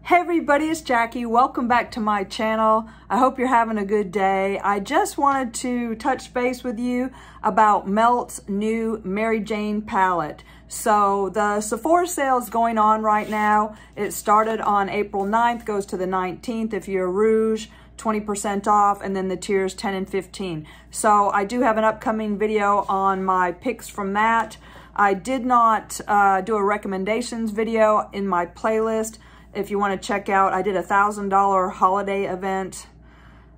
Hey everybody, it's Jackie. Welcome back to my channel. I hope you're having a good day. I just wanted to touch base with you about Melt's new Mary Jane palette. So the Sephora sale is going on right now. It started on April 9th, goes to the 19th. If you're Rouge, 20% off, and then the tiers 10 and 15. So I do have an upcoming video on my picks from that. I did not do a recommendations video in my playlist. If you want to check out, I did a $1,000 holiday event.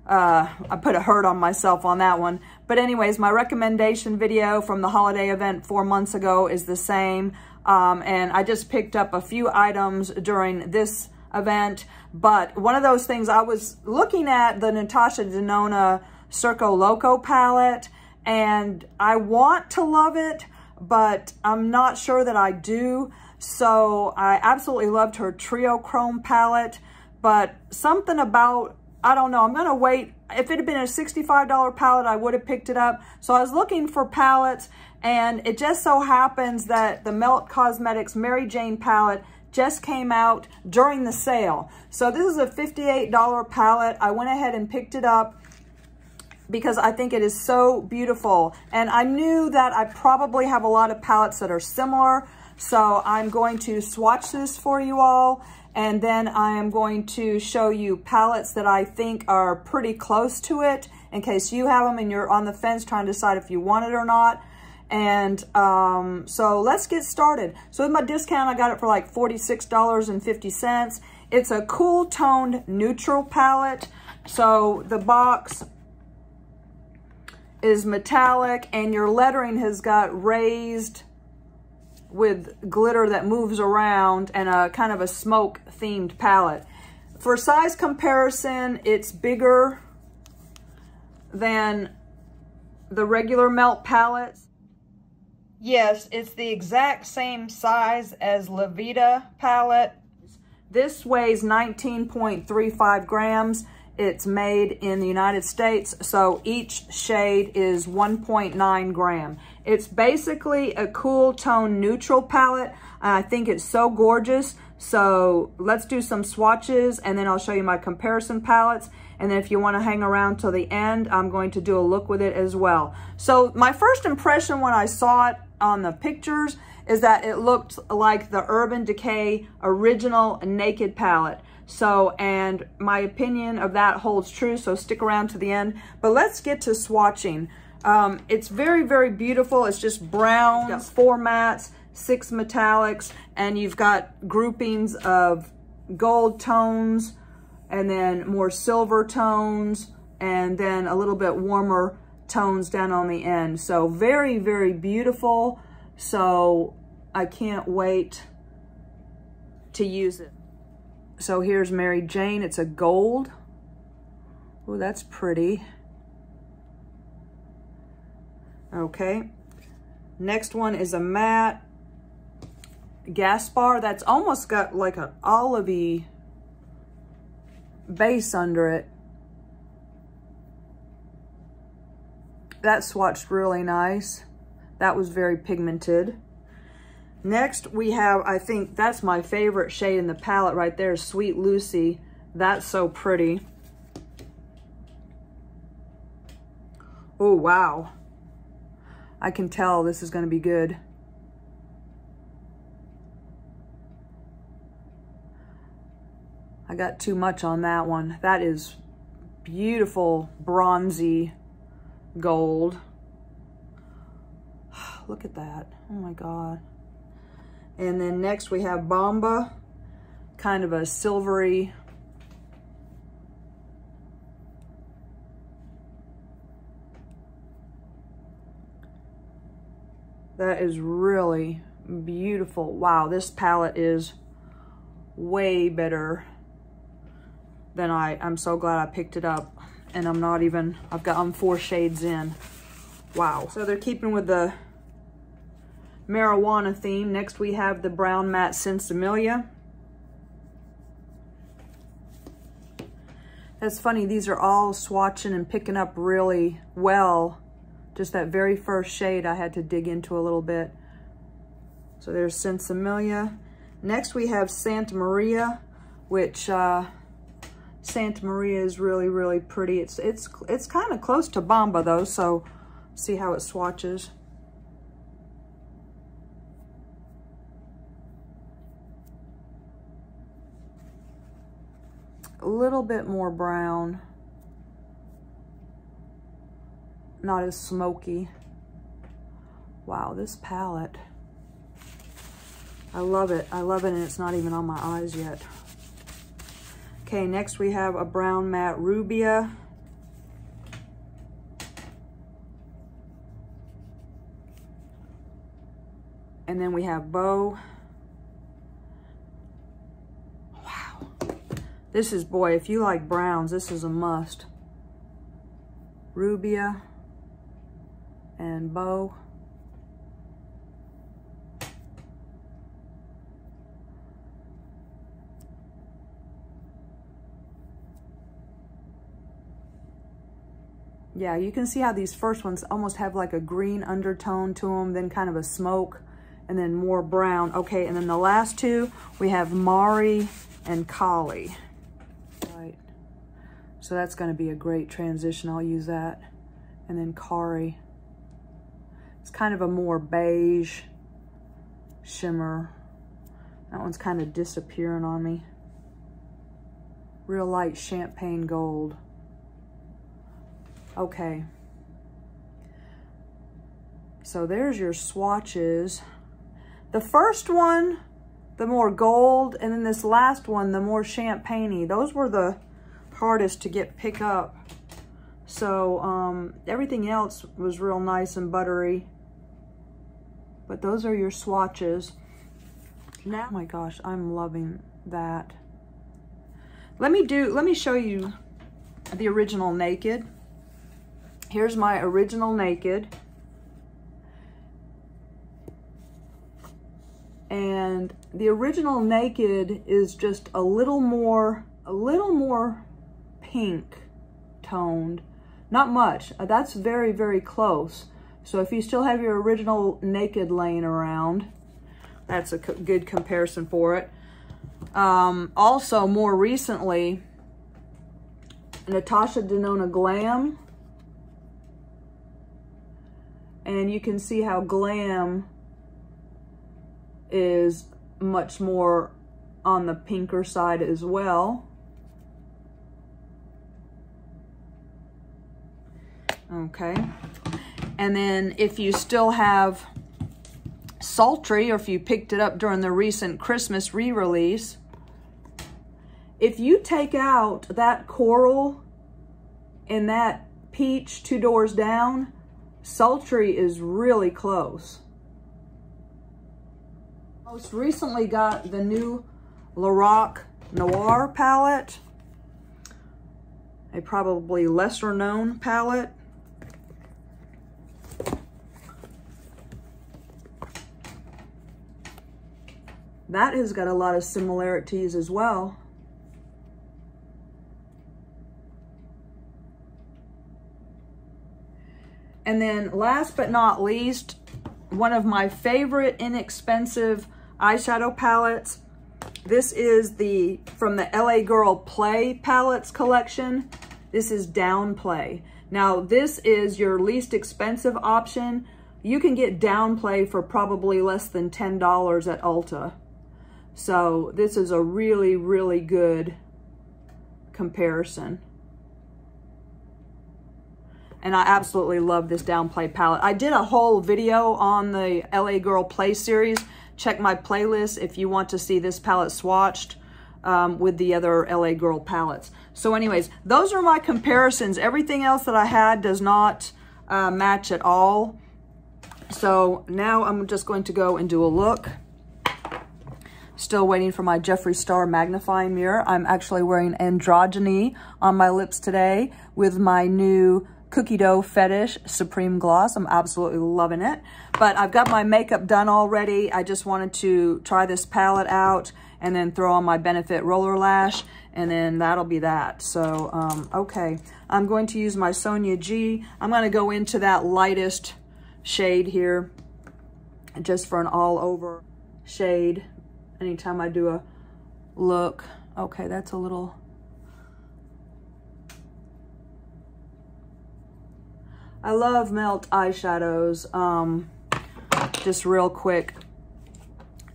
I put a hurt on myself on that one. But anyways, my recommendation video from the holiday event 4 months ago is the same. And I just picked up a few items during this event. But one of those things, I was looking at the Natasha Denona Circo Loco palette. And I want to love it, but I'm not sure that I do. So I absolutely loved her Trio Chrome palette, but something about, I don't know, I'm going to wait. If it had been a $65 palette, I would have picked it up. So I was looking for palettes, and it just so happens that the Melt Cosmetics Mary Jane palette just came out during the sale. So this is a $58 palette. I went ahead and picked it up because I think it is so beautiful. And I knew that I probably have a lot of palettes that are similar. So I'm going to swatch this for you all, and then I am going to show you palettes that I think are pretty close to it in case you have them and you're on the fence trying to decide if you want it or not. And so let's get started. So with my discount, I got it for like $46.50. It's a cool toned neutral palette. So the box is metallic and your lettering has got raised with glitter that moves around, and a kind of a smoke themed palette. For size comparison, it's bigger than the regular Melt palettes. Yes, it's the exact same size as the Vida palette. This weighs 19.35 grams. It's made in the United States, so each shade is 1.9 gram. It's basically a cool tone neutral palette. I think it's so gorgeous. So let's do some swatches, and then I'll show you my comparison palettes. And then if you want to hang around till the end, I'm going to do a look with it as well. So my first impression when I saw it on the pictures is that it looked like the Urban Decay original Naked palette. So, and my opinion of that holds true, so stick around to the end. But let's get to swatching. It's very, very beautiful. It's just browns, 4 mattes, 6 metallics, and you've got groupings of gold tones, and then more silver tones, and then a little bit warmer tones down on the end. So very, very beautiful. So I can't wait to use it. So here's Mary Jane. It's a gold. Oh, that's pretty. Okay. Next one is a matte Gaspar. That's almost got like an olivey base under it. That swatched really nice. That was very pigmented. Next, we have, I think that's my favorite shade in the palette right there, Sweet Lucy. That's so pretty. Oh, wow. I can tell this is going to be good. I got too much on that one. That is beautiful bronzy gold. Look at that. Oh my God. And then next we have Bomba, kind of a silvery. That is really beautiful. Wow, this palette is way better than I'm so glad I picked it up. And I'm not even, I'm 4 shades in. Wow. So they're keeping with the marijuana theme. Next we have the brown matte Sensimilia. That's funny, these are all swatching and picking up really well. Just that very first shade I had to dig into a little bit. So there's Sensimilia. Next we have Santa Maria. which Santa Maria is really, really pretty. It's kind of close to Bomba though, so see how it swatches. A little bit more brown, not as smoky. Wow, this palette, I love it. I love it, and it's not even on my eyes yet. Okay, next we have a brown matte Rubia. And then we have Bow. Wow. This is, boy, if you like browns, this is a must. Rubia and Bow. Yeah, you can see how these first ones almost have like a green undertone to them, then kind of a smoke, and then more brown. Okay, and then the last two, we have Mari and Kali. Right. So that's going to be a great transition. I'll use that. And then Kari. It's kind of a more beige shimmer. That one's kind of disappearing on me. Real light champagne gold. Okay, so there's your swatches. The first one, the more gold, and then this last one, the more champagne-y. Those were the hardest to pick up. So everything else was real nice and buttery. But those are your swatches. Now, oh my gosh, I'm loving that. Let me show you the original Naked. Here's my original Naked. And the original Naked is just a little more pink toned. Not much. That's very, very close. So if you still have your original Naked laying around, that's a good comparison for it. Also, more recently, Natasha Denona Glam. And you can see how Glam is much more on the pinker side as well. Okay. And then if you still have Sultry, or if you picked it up during the recent Christmas re-release, if you take out that coral and that peach 2 doors down, Sultry is really close. Most recently got the new LORAC Noir palette, a probably lesser known palette. That has got a lot of similarities as well. And then last but not least, one of my favorite inexpensive eyeshadow palettes. This is from the LA Girl Play palettes collection. This is Downplay. Now this is your least expensive option. You can get Downplay for probably less than $10 at Ulta. So this is a really, really good comparison. And I absolutely love this Downplay palette. I did a whole video on the LA Girl Play series. Check my playlist if you want to see this palette swatched with the other LA Girl palettes. So anyways, those are my comparisons. Everything else that I had does not match at all. So now I'm just going to go and do a look. Still waiting for my Jeffree Star magnifying mirror. I'm actually wearing Androgyny on my lips today with my new Cookie Dough Fetish Supreme Gloss. I'm absolutely loving it. But I've got my makeup done already. I just wanted to try this palette out and then throw on my Benefit Roller Lash, and then that'll be that. So, okay. I'm going to use my Sonia G. I'm going to go into that lightest shade here just for an all-over shade anytime I do look. Okay, that's a little... I love melt eyeshadows. Just real quick.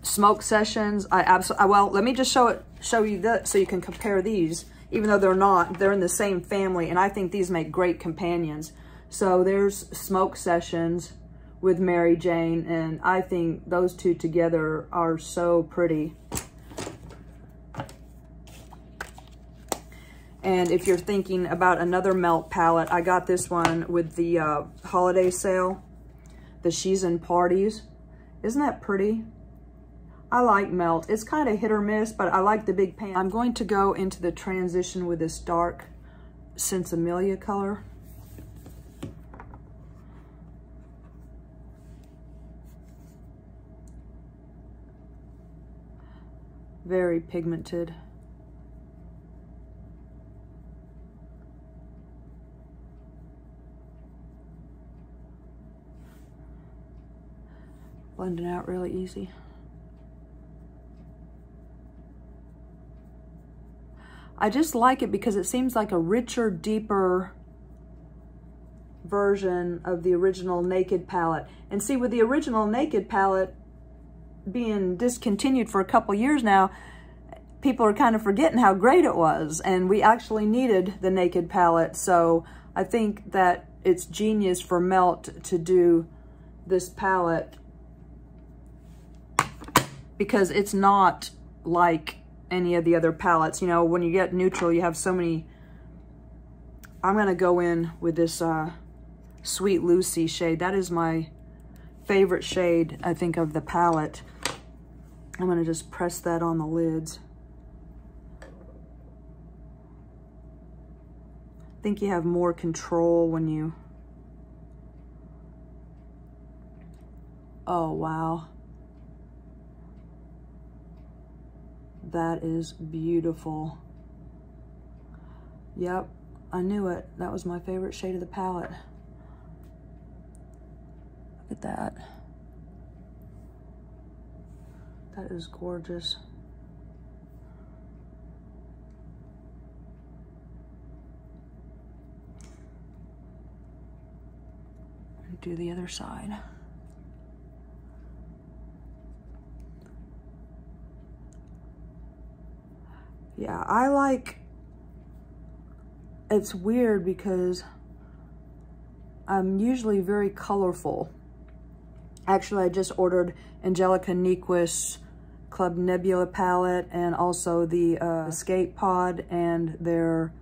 Smoke Sessions. Well, let me just show you that so you can compare these. Even though they're in the same family, and I think these make great companions. So there's Smoke Sessions with Mary Jane, and I think those two together are so pretty. And if you're thinking about another melt palette, I got this one with the holiday sale, the She's in Parties. Isn't that pretty? I like melt. It's kind of hit or miss, but I like the big pan. I'm going to go into the transition with this dark Sensimelia color. Very pigmented. Blending out really easy. I just like it because it seems like a richer, deeper version of the original Naked palette. And see, with the original Naked palette being discontinued for a couple years now, people are kind of forgetting how great it was. And we actually needed the Naked palette. So I think that it's genius for Melt to do this palette because it's not like any of the other palettes. You know, when you get neutral, you have so many. I'm gonna go in with this Sweet Lucy shade. That is my favorite shade, I think, of the palette. I'm gonna just press that on the lids. I think you have more control when you... Oh, wow. That is beautiful. Yep, I knew it. That was my favorite shade of the palette. Look at that. That is gorgeous. Do the other side. Yeah, I like, it's weird because I'm usually very colorful. Actually, I just ordered Angelica Nyquist's Club Nebula palette and also the Escape Pod and their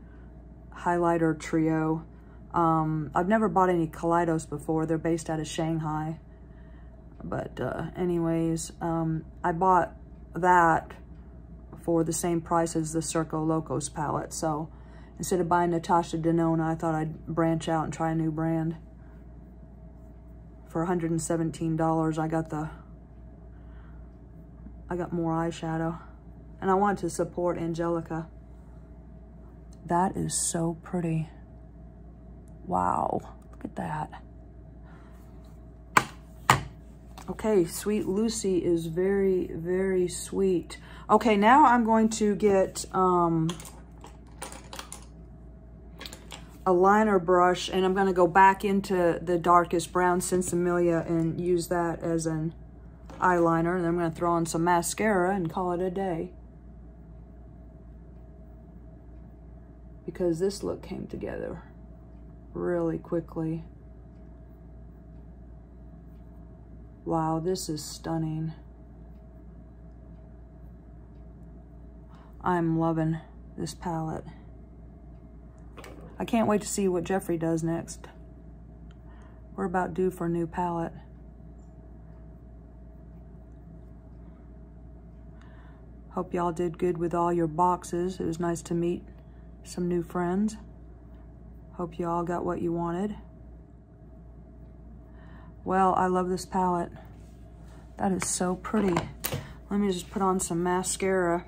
highlighter trio. I've never bought any Kaleidos before. They're based out of Shanghai. But anyways, I bought that for the same price as the Circo Locos palette. So instead of buying Natasha Denona, I thought I'd branch out and try a new brand. For $117, I got more eyeshadow. And I wanted to support Angelica. That is so pretty. Wow, look at that. Okay, Sweet Lucy is very, very sweet. Okay, now I'm going to get a liner brush, and I'm going to go back into the darkest brown Sensimelia and use that as an eyeliner. And then I'm going to throw on some mascara and call it a day. Because this look came together really quickly. Wow, this is stunning. I'm loving this palette. I can't wait to see what Jeffrey does next. We're about due for a new palette. Hope y'all did good with all your boxes. It was nice to meet some new friends. Hope you all got what you wanted. Well, I love this palette. That is so pretty. Let me just put on some mascara.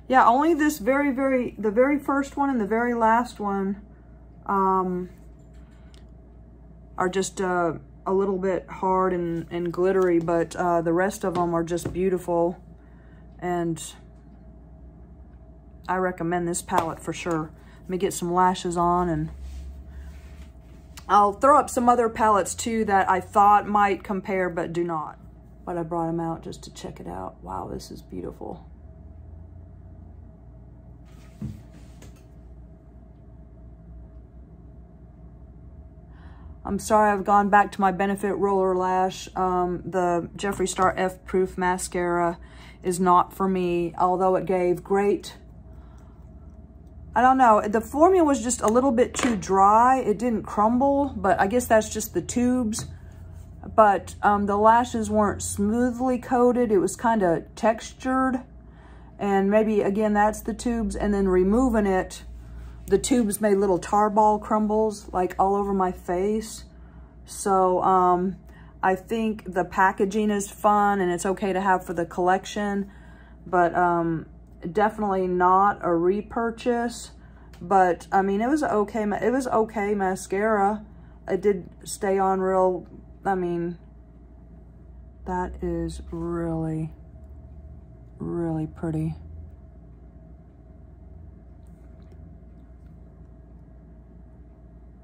Yeah, only this the very first one and the very last one are just a little bit hard and glittery, but the rest of them are just beautiful. And I recommend this palette for sure. Let me get some lashes on, and I'll throw up some other palettes too that I thought might compare but do not. But I brought them out just to check it out. Wow, this is beautiful. I'm sorry I've gone back to my Benefit Roller Lash. The Jeffree Star F-Proof Mascara is not for me, although it gave great, I don't know, the formula was just a little bit too dry. It didn't crumble, but I guess that's just the tubes. But the lashes weren't smoothly coated. It was kind of textured. And maybe, again, that's the tubes. And then removing it, the tubes made little tarball crumbles like all over my face. So I think the packaging is fun and it's okay to have for the collection, but definitely not a repurchase. But I mean, it was okay mascara. It did stay on real. I mean, that is really, really pretty.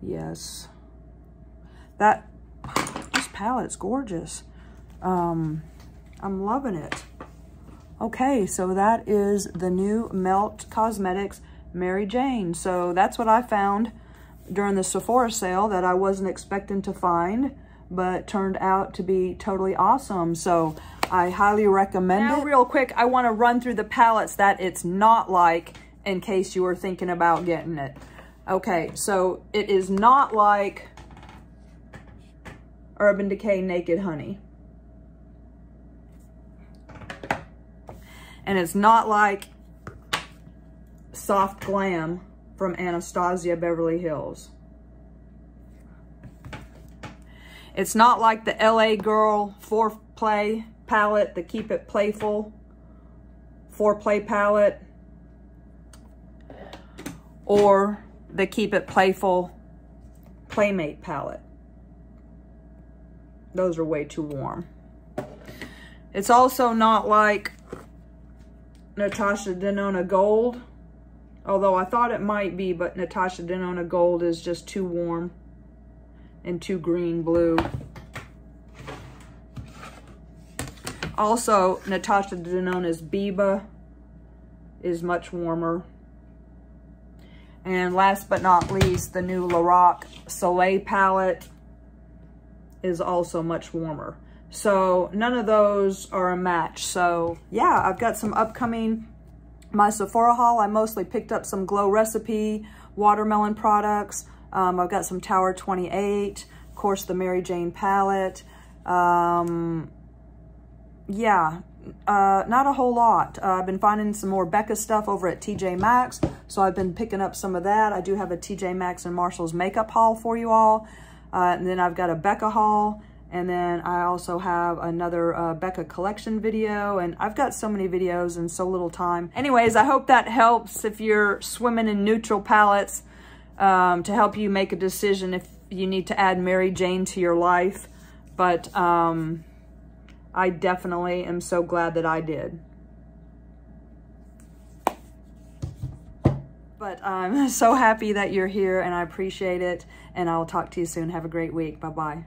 Yes, this palette's gorgeous. I'm loving it. Okay, so that is the new Melt Cosmetics Mary Jane. So that's what I found during the Sephora sale that I wasn't expecting to find, but turned out to be totally awesome. So I highly recommend it. Now, real quick, I want to run through the palettes that it's not like, in case you were thinking about getting it. Okay, so it is not like Urban Decay Naked Honey. And it's not like Soft Glam from Anastasia Beverly Hills. It's not like the LA Girl Foreplay palette, the Keep It Playful Foreplay palette, or the Keep It Playful Playmate palette. Those are way too warm. It's also not like Natasha Denona Gold, although I thought it might be, but Natasha Denona Gold is just too warm and too green blue. Also, Natasha Denona's Biba is much warmer. And last but not least, the new LORAC Soleil palette is also much warmer. So none of those are a match. So yeah, I've got some upcoming, my Sephora haul. I mostly picked up some Glow Recipe watermelon products. I've got some Tower 28, of course the Mary Jane palette. Yeah, not a whole lot. I've been finding some more Becca stuff over at TJ Maxx, so I've been picking up some of that. I do have a TJ Maxx and Marshall's makeup haul for you all. And then I've got a Becca haul, and then I also have another Becca collection video, and I've got so many videos and so little time. Anyways, I hope that helps if you're swimming in neutral palettes, to help you make a decision if you need to add Mary Jane to your life. But I definitely am so glad that I did. But I'm so happy that you're here, and I appreciate it. And I'll talk to you soon. Have a great week. Bye-bye.